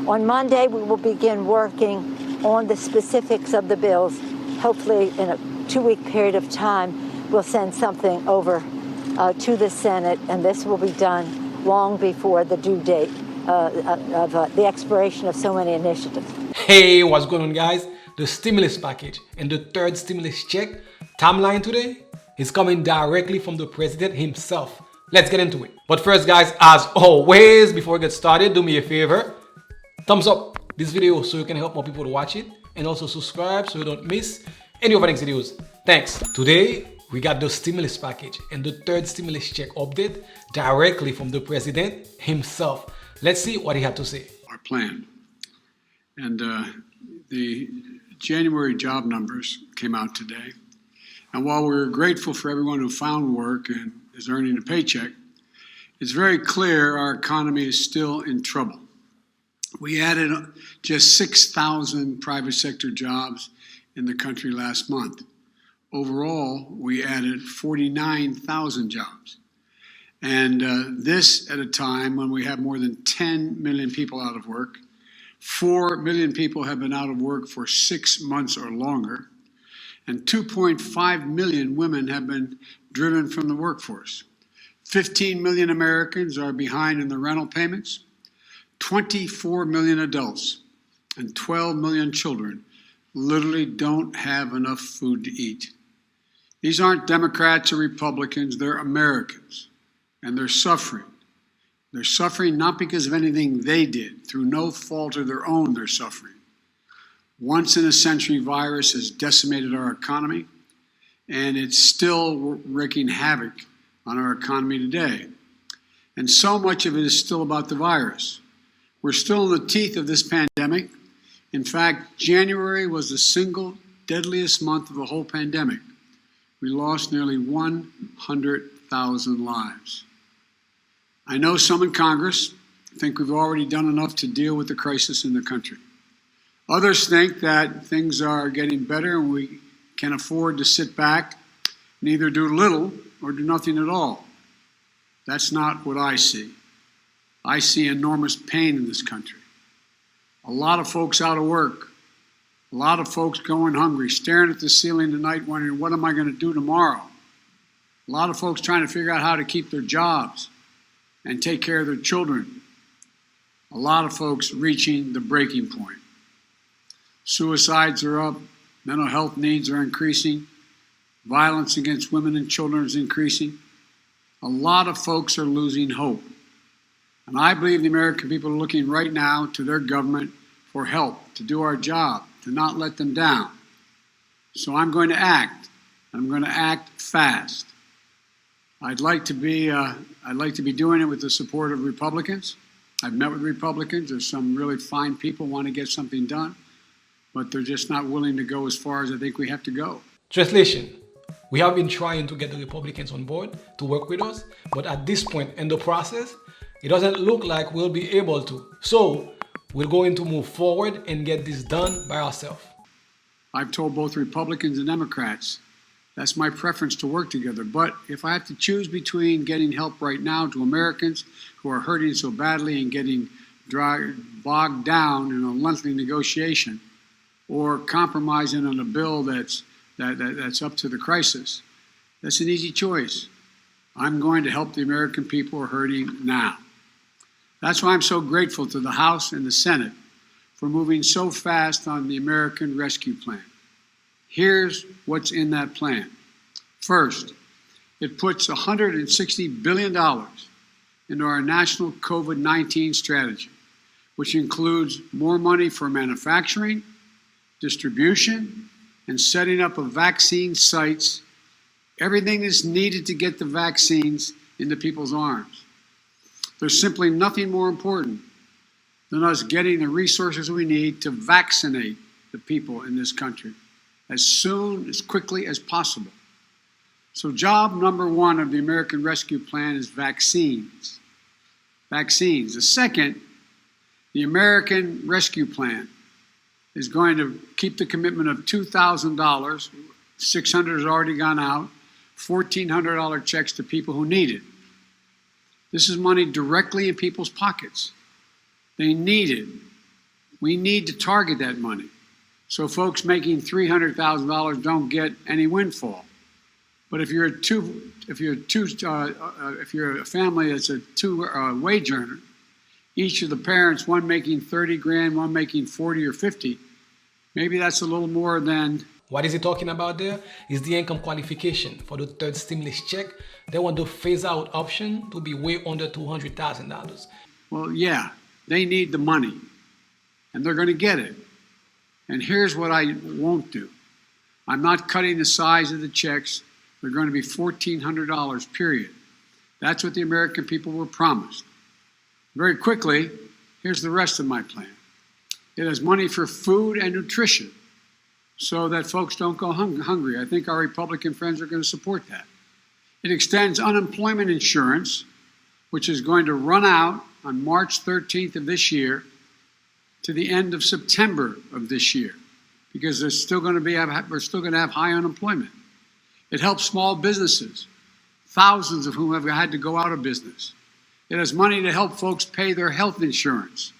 On Monday, we will begin working on the specifics of the bills. Hopefully, in a 2-week period of time, we'll send something over to the Senate, and this will be done long before the due date of the expiration of so many initiatives. Hey, what's going on, guys? The stimulus package and the third stimulus check timeline today is coming directly from the president himself. Let's get into it. But first, guys, as always, before we get started, do me a favor. Thumbs up this video so you can help more people to watch it, and also subscribe so you don't miss any of our next videos. Thanks. Today, we got the stimulus package and the third stimulus check update directly from the president himself. Let's see what he had to say. Our plan. And the January job numbers came out today. And while we're grateful for everyone who found work and is earning a paycheck, it's very clear our economy is still in trouble. We added just 6,000 private sector jobs in the country last month. Overall, we added 49,000 jobs. And this at a time when we have more than 10 million people out of work. 4 million people have been out of work for 6 months or longer. And 2.5 million women have been driven from the workforce. 15 million Americans are behind in the rental payments. 24 million adults and 12 million children literally don't have enough food to eat. These aren't Democrats or Republicans, they're Americans, and they're suffering. They're suffering not because of anything they did. Through no fault of their own, they're suffering. Once-in-a-century virus has decimated our economy, and it's still wreaking havoc on our economy today. And so much of it is still about the virus. We're still in the teeth of this pandemic. In fact, January was the single deadliest month of the whole pandemic. We lost nearly 100,000 lives. I know some in Congress think we've already done enough to deal with the crisis in the country. Others think that things are getting better and we can afford to sit back and either do little or do nothing at all. That's not what I see. I see enormous pain in this country. A lot of folks out of work. A lot of folks going hungry, staring at the ceiling tonight wondering, what am I going to do tomorrow? A lot of folks trying to figure out how to keep their jobs and take care of their children. A lot of folks reaching the breaking point. Suicides are up. Mental health needs are increasing. Violence against women and children is increasing. A lot of folks are losing hope. And I believe the American people are looking right now to their government for help, to do our job, to not let them down. So I'm going to act. I'm going to act fast. I'd like to be doing it with the support of Republicans. I've met with Republicans. There's some really fine people who want to get something done, but they're just not willing to go as far as I think we have to go. Translation. We have been trying to get the Republicans on board to work with us, but at this point in the process, it doesn't look like we'll be able to. So we're going to move forward and get this done by ourselves. I've told both Republicans and Democrats that's my preference to work together. But if I have to choose between getting help right now to Americans who are hurting so badly and getting bogged down in a lengthy negotiation, or compromising on a bill that's up to the crisis, that's an easy choice. I'm going to help the American people who are hurting now. That's why I'm so grateful to the House and the Senate for moving so fast on the American Rescue Plan. Here's what's in that plan. First, it puts $160 billion into our national COVID-19 strategy, which includes more money for manufacturing, distribution, and setting up of vaccine sites, everything that's needed to get the vaccines into people's arms. There's simply nothing more important than us getting the resources we need to vaccinate the people in this country as quickly as possible. So job number one of the American Rescue Plan is vaccines. Vaccines. The second, the American Rescue Plan is going to keep the commitment of $2,000. $600 has already gone out. $1,400 checks to people who need it. This is money directly in people's pockets. They need it. We need to target that money so folks making $300,000 don't get any windfall. But if you're a family that's a two-wage earner, each of the parents, one making 30 grand, one making 40 or 50, maybe that's a little more than. What is he talking about there? Is the income qualification for the third stimulus check. They want the phase-out option to be way under $200,000. Well, yeah, they need the money, and they're going to get it. And here's what I won't do. I'm not cutting the size of the checks. They're going to be $1,400, period. That's what the American people were promised. Very quickly, here's the rest of my plan. It has money for food and nutrition so that folks don't go hungry. I think our Republican friends are going to support that. It extends unemployment insurance, which is going to run out on March 13th of this year to the end of September of this year, because we're still going to have high unemployment. It helps small businesses, thousands of whom have had to go out of business. It has money to help folks pay their health insurance.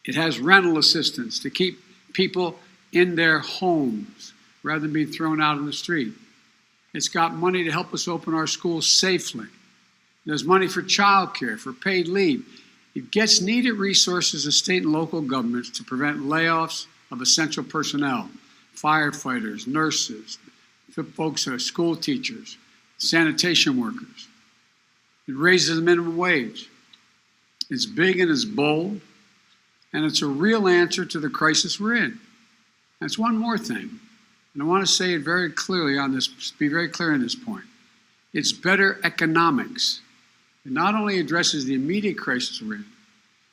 It has rental assistance to keep people in their homes rather than being thrown out on the street. It's got money to help us open our schools safely. There's money for child care, for paid leave. It gets needed resources of state and local governments to prevent layoffs of essential personnel, firefighters, nurses, folks who are school teachers, sanitation workers. It raises the minimum wage. It's big and it's bold, and it's a real answer to the crisis we're in. That's one more thing, and I want to say it very clearly on this, be very clear on this point. It's better economics. It not only addresses the immediate crisis we're in,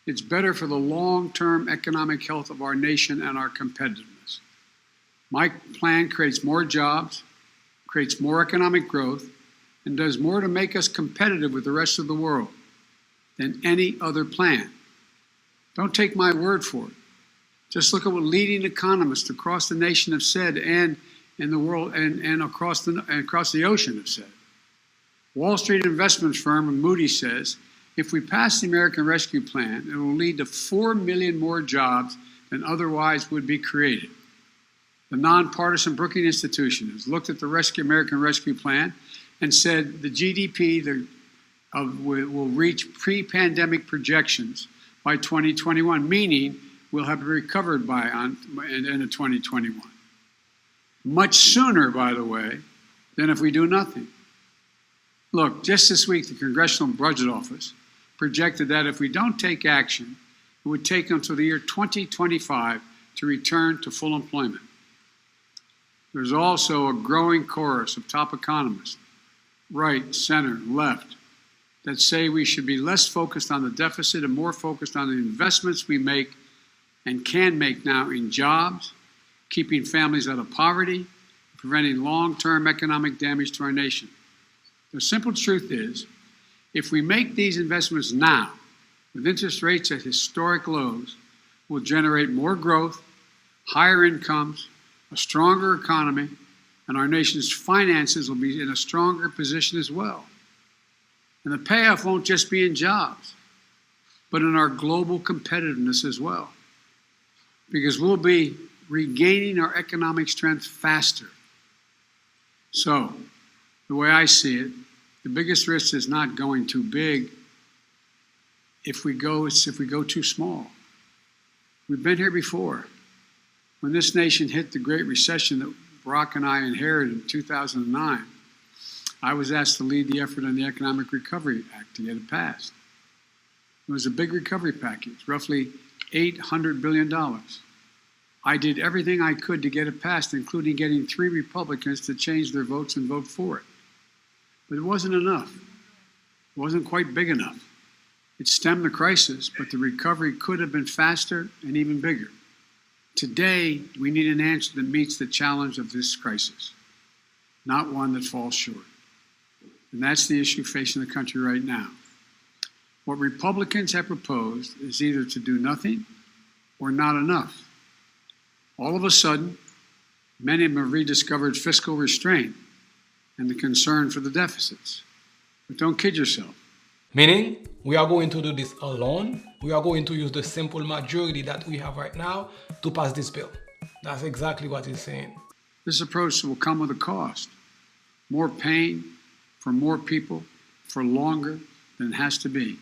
it's better for the long-term economic health of our nation and our competitiveness. My plan creates more jobs, creates more economic growth, and does more to make us competitive with the rest of the world than any other plan. Don't take my word for it. Just look at what leading economists across the nation have said, and in the world and across the ocean have said. Wall Street investment firm Moody's says, if we pass the American Rescue Plan, it will lead to 4 million more jobs than otherwise would be created. The nonpartisan Brookings Institution has looked at the American Rescue Plan and said the GDP will reach pre-pandemic projections by 2021, meaning we'll have recovered by the end of 2021. Much sooner, by the way, than if we do nothing. Look, just this week, the Congressional Budget Office projected that if we don't take action, it would take until the year 2025 to return to full employment. There's also a growing chorus of top economists, right, center, left, that say we should be less focused on the deficit and more focused on the investments we make and can make now in jobs, keeping families out of poverty, preventing long-term economic damage to our nation. The simple truth is, if we make these investments now, with interest rates at historic lows, we'll generate more growth, higher incomes, a stronger economy, and our nation's finances will be in a stronger position as well. And the payoff won't just be in jobs, but in our global competitiveness as well. Because we'll be regaining our economic strength faster. So, the way I see it, the biggest risk is not going too big. If we go too small. We've been here before. When this nation hit the Great Recession that Barack and I inherited in 2009, I was asked to lead the effort on the Economic Recovery Act to get it passed. It was a big recovery package, roughly $800 billion. I did everything I could to get it passed, including getting 3 Republicans to change their votes and vote for it. But it wasn't enough. It wasn't quite big enough. It stemmed the crisis, but the recovery could have been faster and even bigger. Today, we need an answer that meets the challenge of this crisis, not one that falls short. And that's the issue facing the country right now. What Republicans have proposed is either to do nothing or not enough. All of a sudden, many of them have rediscovered fiscal restraint and the concern for the deficits. But don't kid yourself. Meaning, we are going to do this alone. We are going to use the simple majority that we have right now to pass this bill. That's exactly what he's saying. This approach will come with a cost. More pain for more people for longer than it has to be.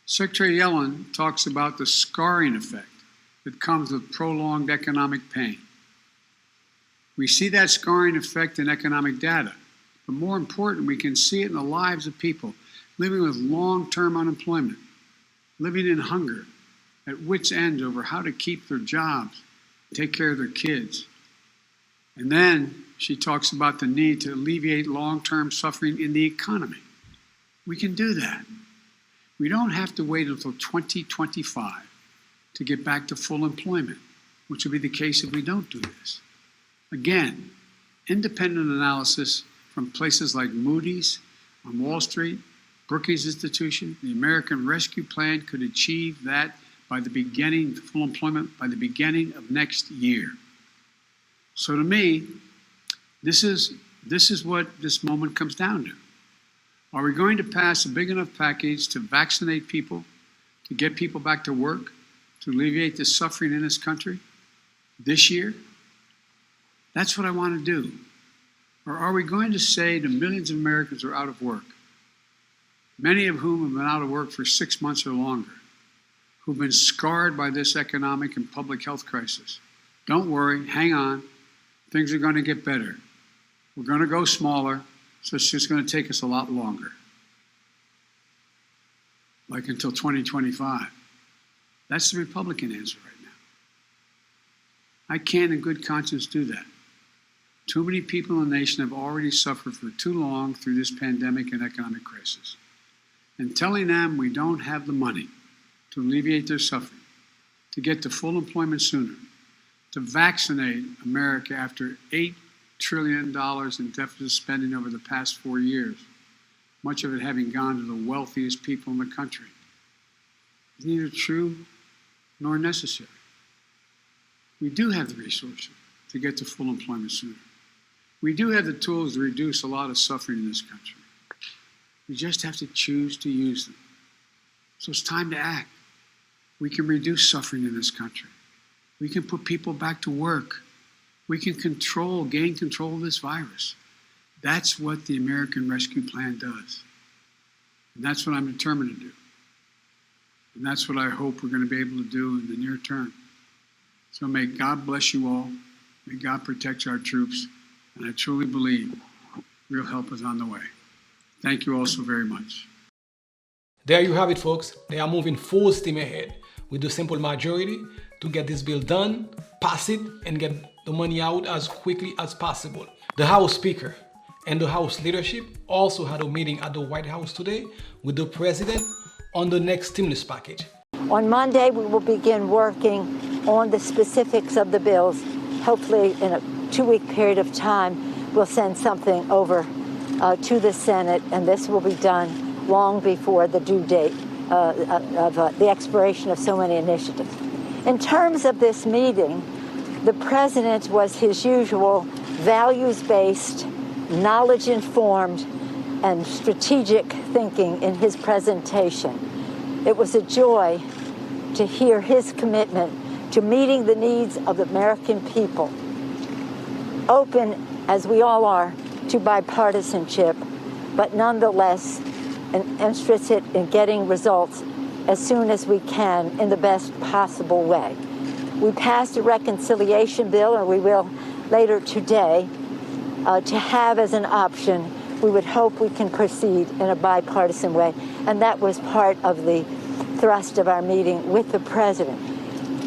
Secretary Yellen talks about the scarring effect that comes with prolonged economic pain. We see that scarring effect in economic data, but more important, we can see it in the lives of people living with long-term unemployment, living in hunger, at wits' end over how to keep their jobs, take care of their kids. And then she talks about the need to alleviate long-term suffering in the economy. We can do that. We don't have to wait until 2025 to get back to full employment, which will be the case if we don't do this. Again, independent analysis from places like Moody's on Wall Street, Brookings Institution, the American Rescue Plan could achieve that by the beginning, full employment by the beginning of next year. So to me, this is what this moment comes down to. Are we going to pass a big enough package to vaccinate people, to get people back to work, to alleviate the suffering in this country this year? That's what I want to do. Or are we going to say to millions of Americans who are out of work, many of whom have been out of work for 6 months or longer, who've been scarred by this economic and public health crisis, don't worry, hang on, things are going to get better. We're going to go smaller, so it's just going to take us a lot longer, like until 2025. That's the Republican answer right now. I can't in good conscience do that. Too many people in the nation have already suffered for too long through this pandemic and economic crisis. And telling them we don't have the money to alleviate their suffering, to get to full employment sooner, to vaccinate America after $8 trillion in deficit spending over the past 4 years, much of it having gone to the wealthiest people in the country, is neither true nor necessary. We do have the resources to get to full employment sooner. We do have the tools to reduce a lot of suffering in this country. We just have to choose to use them. So it's time to act. We can reduce suffering in this country. We can put people back to work. We can gain control of this virus. That's what the American Rescue Plan does. And that's what I'm determined to do. And that's what I hope we're going to be able to do in the near term. So may God bless you all. May God protect our troops. And I truly believe real help is on the way. Thank you all so very much. There you have it, folks. They are moving full steam ahead with the simple majority to get this bill done, pass it, and get the money out as quickly as possible. The House Speaker and the House leadership also had a meeting at the White House today with the President on the next stimulus package. On Monday, we will begin working on the specifics of the bills. Hopefully, in a 2-week period of time, we'll send something over to the Senate, and this will be done long before the due date of the expiration of so many initiatives. In terms of this meeting, the President was his usual values-based, knowledge-informed, and strategic thinking in his presentation. It was a joy to hear his commitment to meeting the needs of the American people, open, as we all are, to bipartisanship, but nonetheless interested in getting results as soon as we can in the best possible way. We passed a reconciliation bill, and we will later today, to have as an option. We would hope we can proceed in a bipartisan way, and that was part of the thrust of our meeting with the President.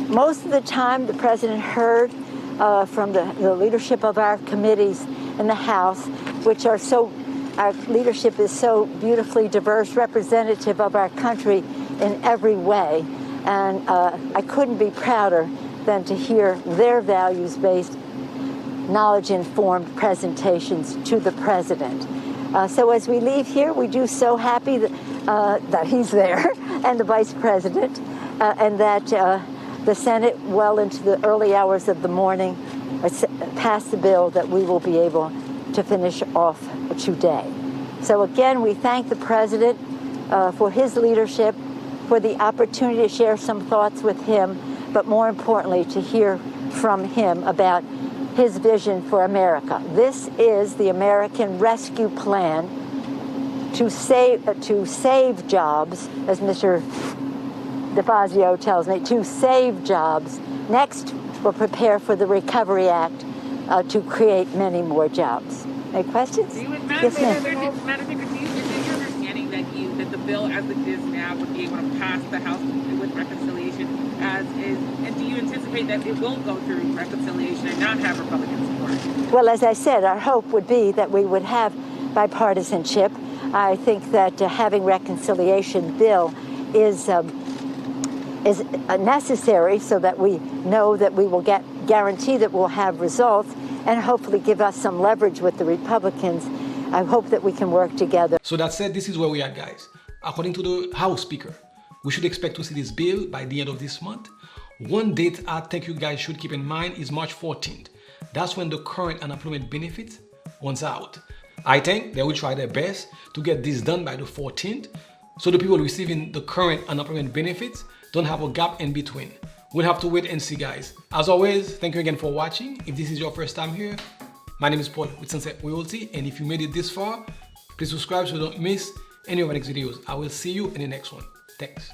Most of the time, the President heard from the leadership of our committees in the House, which are our leadership is so beautifully diverse, representative of our country in every way, and I couldn't be prouder than to hear their values-based, knowledge-informed presentations to the President. So as we leave here, we do so happy that he's there and the Vice President, and that the Senate, well into the early hours of the morning, passed the bill that we will be able to finish off today. So again, we thank the President for his leadership, for the opportunity to share some thoughts with him, but more importantly, to hear from him about his vision for America. This is the American Rescue Plan to save jobs, as Mr. DeFazio tells me, to save jobs. Next, we'll prepare for the Recovery Act to create many more jobs. Any questions? Yes, ma'am. Madam Speaker, is it your understanding that the bill as it is now would be able to pass the House with reconciliation as is? And do you anticipate that it will go through reconciliation and not have Republican support? Well, as I said, our hope would be that we would have bipartisanship. I think that having reconciliation bill is necessary so that we know that we will guarantee that we'll have results and hopefully give us some leverage with the Republicans. I hope that we can work together. So that said, this is where we are, guys. According to the House Speaker, we should expect to see this bill by the end of this month. One date I think you guys should keep in mind is March 14th. That's when the current unemployment benefit runs out. I think they will try their best to get this done by the 14th, so the people receiving the current unemployment benefits don't have a gap in between. We'll have to wait and see, guys. As always, thank you again for watching. If this is your first time here, my name is Paul with Sunset Royalty, and if you made it this far, please subscribe so you don't miss any of our next videos. I will see you in the next one. Thanks.